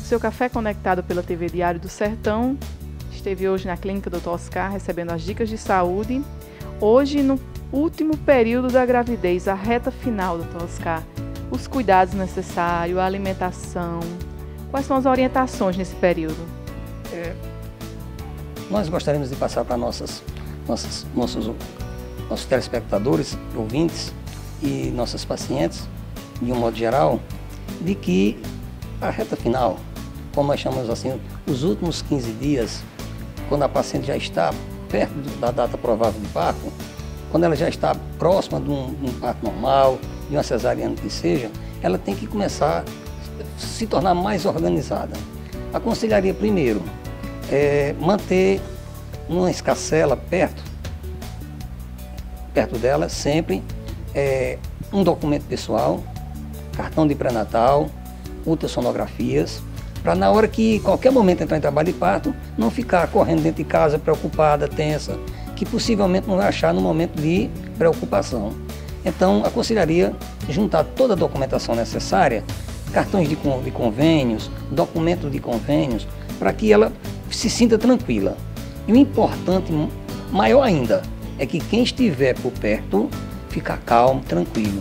seu Café Conectado pela TV Diário do Sertão. Esteve hoje na Clínica Dr. Oscar recebendo as dicas de saúde. Hoje, no último período da gravidez, a reta final, Dr. Oscar. Os cuidados necessários, a alimentação. Quais são as orientações nesse período? Nós gostaríamos de passar para nossos telespectadores, ouvintes e nossos pacientes, de um modo geral, de que a reta final, como nós chamamos assim, os últimos 15 dias, quando a paciente já está perto da data provável de parto, quando ela já está próxima de um parto normal, de uma cesariana que seja, ela tem que começar a se tornar mais organizada. Aconselharia primeiro manter uma escacela perto dela, sempre um documento pessoal, cartão de pré-natal, ultrassonografias, para na hora que qualquer momento entrar em trabalho de parto, não ficar correndo dentro de casa, preocupada, tensa, que possivelmente não vai achar no momento de preocupação. Então, aconselharia juntar toda a documentação necessária, cartões de convênios, documentos de convênios, para que ela se sinta tranquila. E o importante, maior ainda, é que quem estiver por perto, ficar calmo, tranquilo.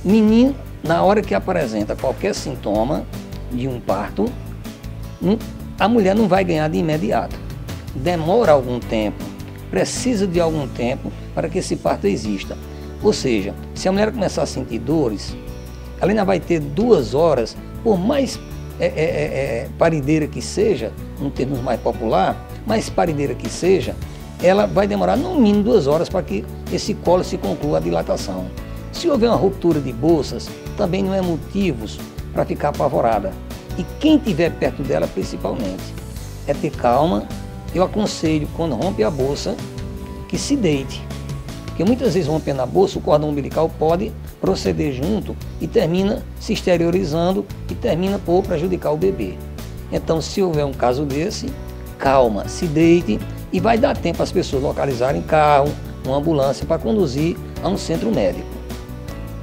Menino, na hora que apresenta qualquer sintoma de um parto, a mulher não vai ganhar de imediato. Demora algum tempo, precisa de algum tempo para que esse parto exista. Ou seja, se a mulher começar a sentir dores, ela ainda vai ter 2 horas, por mais parideira que seja, em termos mais popular, mais parideira que seja, ela vai demorar no mínimo 2 horas para que esse colo se conclua a dilatação. Se houver uma ruptura de bolsas, também não é motivos para ficar apavorada. E quem estiver perto dela, principalmente, é ter calma. Eu aconselho, quando rompe a bolsa, que se deite. Porque muitas vezes rompendo a bolsa, o cordão umbilical pode proceder junto e termina se exteriorizando e termina por prejudicar o bebê. Então, se houver um caso desse, calma, se deite e vai dar tempo às pessoas localizarem carro, uma ambulância para conduzir a um centro médico.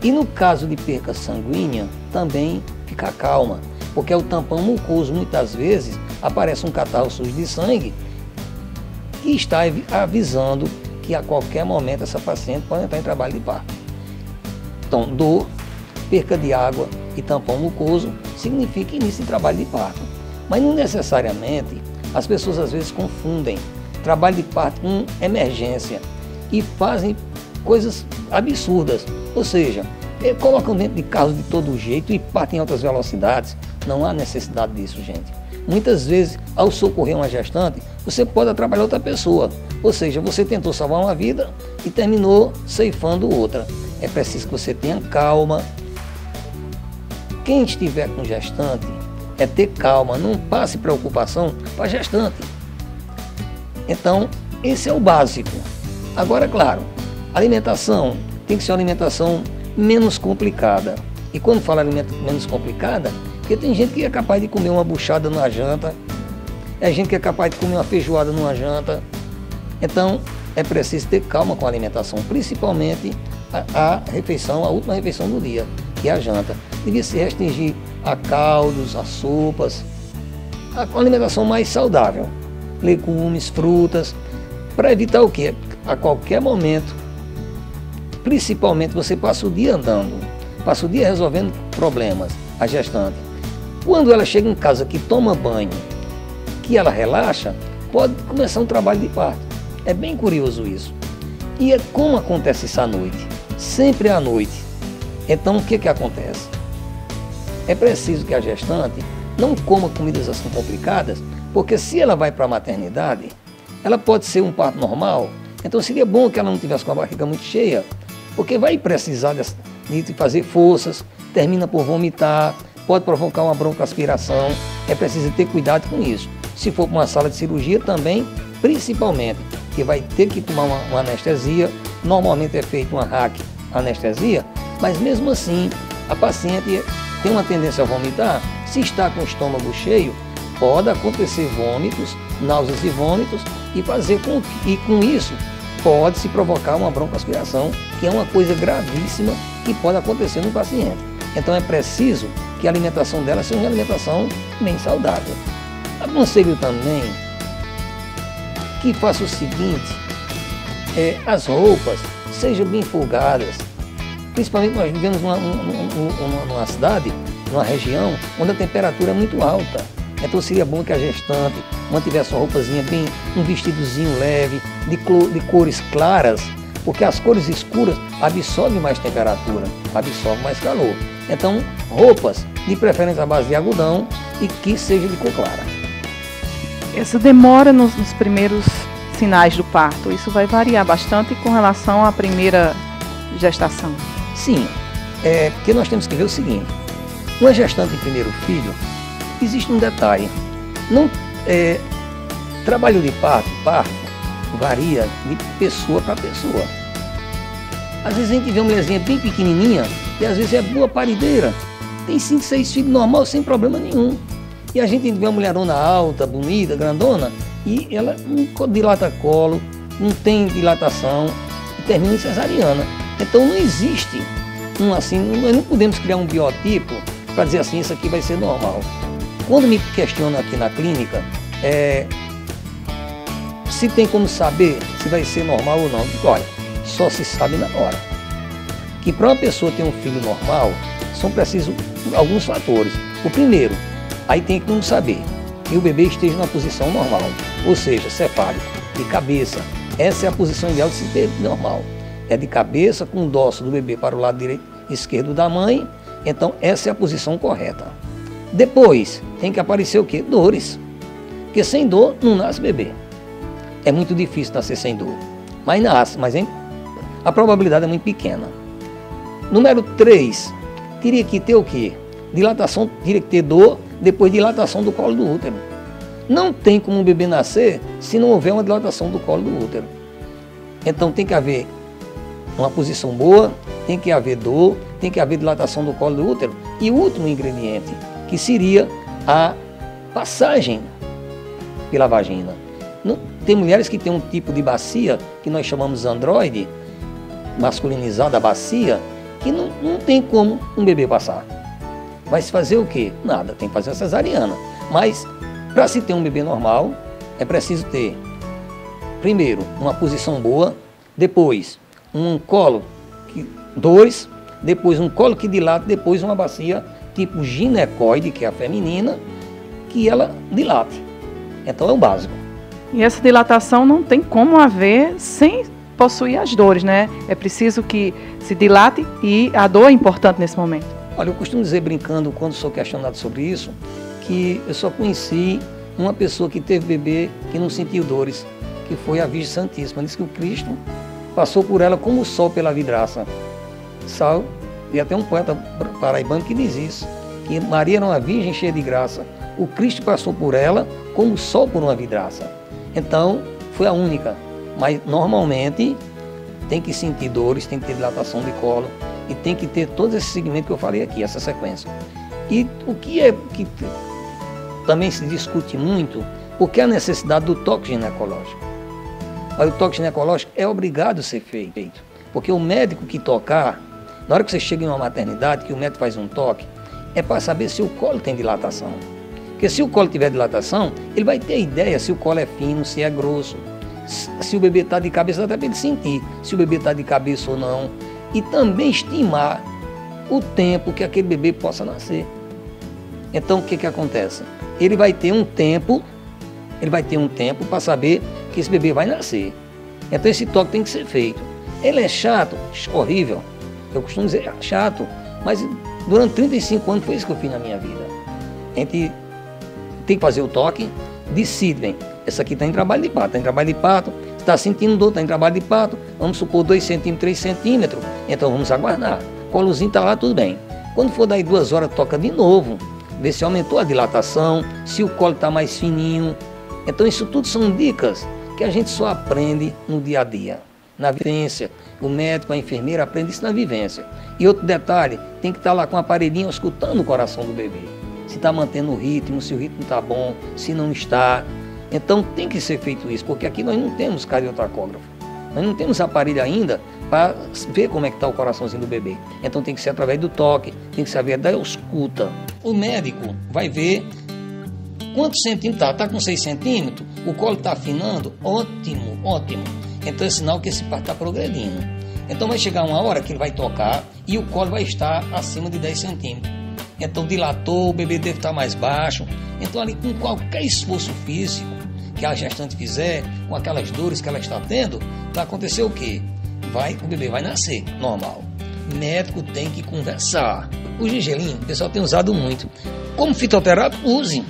E no caso de perca sanguínea, também ficar calma, porque é o tampão mucoso, muitas vezes aparece um catarro sujo de sangue que está avisando que a qualquer momento essa paciente pode entrar em trabalho de parto. Então, dor, perca de água e tampão mucoso significa início de trabalho de parto. Mas não necessariamente, as pessoas às vezes confundem trabalho de parto com emergência e fazem coisas absurdas. Ou seja, colocam dentro de carros de todo jeito e partem em altas velocidades. Não há necessidade disso, gente. Muitas vezes, ao socorrer uma gestante, você pode atrapalhar outra pessoa. Ou seja, você tentou salvar uma vida e terminou ceifando outra. É preciso que você tenha calma. Quem estiver com gestante, é ter calma, não passe preocupação para a gestante. Então, esse é o básico. Agora, claro, a alimentação tem que ser uma alimentação menos complicada. E quando falo alimentação menos complicada, porque tem gente que é capaz de comer uma buchada numa janta, é gente que é capaz de comer uma feijoada numa janta. Então, é preciso ter calma com a alimentação, principalmente a refeição, a última refeição do dia, que é a janta. Devia se restringir a caldos, a sopas, a alimentação mais saudável, legumes, frutas, para evitar o quê? A qualquer momento, principalmente você passa o dia andando, passa o dia resolvendo problemas, a gestante. Quando ela chega em casa que toma banho, que ela relaxa, pode começar um trabalho de parto. É bem curioso isso. E como acontece isso à noite? Sempre à noite. Então o que acontece? É preciso que a gestante não coma comidas assim complicadas, porque se ela vai para a maternidade, ela pode ser um parto normal, então seria bom que ela não tivesse com a barriga muito cheia, porque vai precisar de fazer forças, termina por vomitar, pode provocar uma broncoaspiração, é preciso ter cuidado com isso. Se for para uma sala de cirurgia também, principalmente, que vai ter que tomar uma anestesia, normalmente é feita uma RAC anestesia, mas mesmo assim a paciente tem uma tendência a vomitar. Se está com o estômago cheio, pode acontecer vômitos, náuseas e vômitos, e com isso pode se provocar uma broncoaspiração, que é uma coisa gravíssima que pode acontecer no paciente. Então é preciso que a alimentação dela seja uma alimentação bem saudável. Aconselho também que faça o seguinte, as roupas sejam bem folgadas, principalmente nós vivemos numa cidade, numa região onde a temperatura é muito alta. Então seria bom que a gestante mantivesse uma roupazinha bem, um vestidozinho leve, de cores claras, porque as cores escuras absorvem mais temperatura, absorvem mais calor. Então, roupas, de preferência à base de algodão e que seja de cor clara. Essa demora nos primeiros sinais do parto, isso vai variar bastante com relação à primeira gestação? Sim, porque nós temos que ver o seguinte, uma gestante em primeiro filho, existe um detalhe, trabalho de parto varia de pessoa para pessoa. Às vezes a gente vê uma mulherzinha bem pequenininha e às vezes é boa parideira, tem 5, 6 filhos normal sem problema nenhum. E a gente vê uma mulherona alta, bonita, grandona e ela não dilata colo, não tem dilatação e termina em cesariana. Então não existe nós não podemos criar um biotipo para dizer assim, isso aqui vai ser normal. Quando me questionam aqui na clínica, se tem como saber se vai ser normal ou não, eu digo, olha, só se sabe na hora. Que para uma pessoa ter um filho normal, são precisos alguns fatores. O primeiro, aí tem que saber que o bebê esteja na posição normal, ou seja, cefálico, de cabeça. Essa é a posição ideal de se ter normal. É de cabeça com o dorso do bebê para o lado direito, esquerdo da mãe, então essa é a posição correta. Depois, tem que aparecer o quê? Dores. Porque sem dor não nasce bebê. É muito difícil nascer sem dor. Mas nasce, mas a probabilidade é muito pequena. Número 3, teria que ter o quê? Dilatação, teria que ter dor, depois dilatação do colo do útero. Não tem como um bebê nascer se não houver uma dilatação do colo do útero. Então tem que haver uma posição boa, tem que haver dor, tem que haver dilatação do colo do útero. E o último ingrediente, que seria a passagem pela vagina. Tem mulheres que têm um tipo de bacia, que nós chamamos androide, masculinizada bacia, que não tem como um bebê passar. Vai se fazer o quê? Nada, tem que fazer a cesariana. Mas, para se ter um bebê normal, é preciso ter, primeiro, uma posição boa, depois, um colo, dores, depois um colo que dilata, depois uma bacia tipo ginecoide, que é a feminina, que ela dilate. Então é o básico. E essa dilatação não tem como haver sem possuir as dores, né? É preciso que se dilate e a dor é importante nesse momento. Olha, eu costumo dizer, brincando, quando sou questionado sobre isso, que eu só conheci uma pessoa que teve bebê que não sentiu dores, que foi a Virgem Santíssima. Diz que o Cristo passou por ela como o sol pela vidraça. Sal, e até um poeta paraibano que diz isso, que Maria era uma virgem cheia de graça. O Cristo passou por ela como o sol por uma vidraça. Então, foi a única. Mas, normalmente, tem que sentir dores, tem que ter dilatação de colo e tem que ter todo esse segmento que eu falei aqui, essa sequência. E o que também se discute muito, porque a necessidade do toque ginecológico. Mas o toque ginecológico é obrigado a ser feito, porque o médico que tocar, na hora que você chega em uma maternidade, que o médico faz um toque, é para saber se o colo tem dilatação. Porque se o colo tiver dilatação, ele vai ter ideia se o colo é fino, se é grosso, se o bebê está de cabeça, até para ele sentir se o bebê está de cabeça ou não. E também estimar o tempo que aquele bebê possa nascer. Então o que acontece? Ele vai ter um tempo para saber que esse bebê vai nascer. Então esse toque tem que ser feito. Ele é chato, horrível. Eu costumo dizer chato, mas durante 35 anos foi isso que eu fiz na minha vida. A gente tem que fazer o toque, decide, bem, essa aqui está em trabalho de parto, está sentindo dor, está em trabalho de parto, vamos supor 2 centímetros, 3 centímetros, então vamos aguardar. O colozinho está lá, tudo bem. Quando for daí 2 horas, toca de novo, ver se aumentou a dilatação, se o colo está mais fininho. Então isso tudo são dicas que a gente só aprende no dia a dia, na vivência. O médico, a enfermeira aprende isso na vivência. E outro detalhe, tem que estar lá com o aparelhinho escutando o coração do bebê. Se está mantendo o ritmo, se o ritmo está bom, se não está. Então tem que ser feito isso, porque aqui nós não temos cardiotacógrafo. Nós não temos aparelho ainda para ver como é que está o coraçãozinho do bebê. Então tem que ser através do toque, tem que ser através da escuta. O médico vai ver quantos centímetros está. Está com 6 centímetros? O colo está afinando? Ótimo, ótimo. Então é sinal que esse parto está progredindo. Então vai chegar uma hora que ele vai tocar e o colo vai estar acima de 10 centímetros. Então dilatou, o bebê deve estar mais baixo. Então ali com qualquer esforço físico que a gestante fizer, com aquelas dores que ela está tendo, vai acontecer o quê? O bebê vai nascer normal. O médico tem que conversar. O gergelim, o pessoal tem usado muito. Como fitoterápico, use.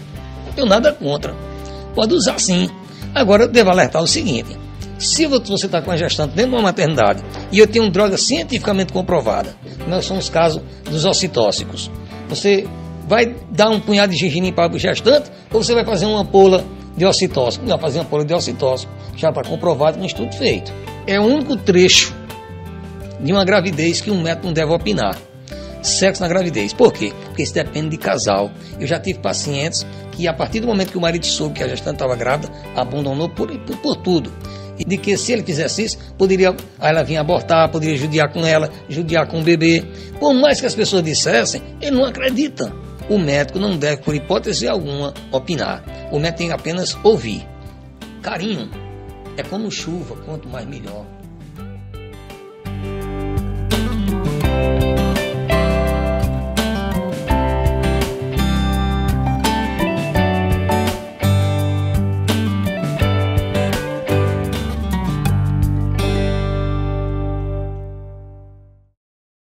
Não tenho nada contra. Pode usar sim. Agora eu devo alertar o seguinte: se você está com a gestante dentro de uma maternidade e eu tenho droga cientificamente comprovada, nós são os casos dos ocitóxicos, você vai dar um punhado de gergelim para o gestante ou você vai fazer uma ampola de ocitóxico? Não, fazer uma ampola de ocitóxico, já para comprovado com um estudo feito. É o único trecho de uma gravidez que um médico não deve opinar. Sexo na gravidez. Por quê? Porque isso depende de casal. Eu já tive pacientes que, a partir do momento que o marido soube que a gestante estava grávida, abandonou por tudo. E de que se ele fizesse isso, ela vinha abortar, poderia judiar com ela, judiar com o bebê. Por mais que as pessoas dissessem, ele não acredita. O médico não deve, por hipótese alguma, opinar. O médico tem que apenas ouvir. Carinho é como chuva, quanto mais melhor.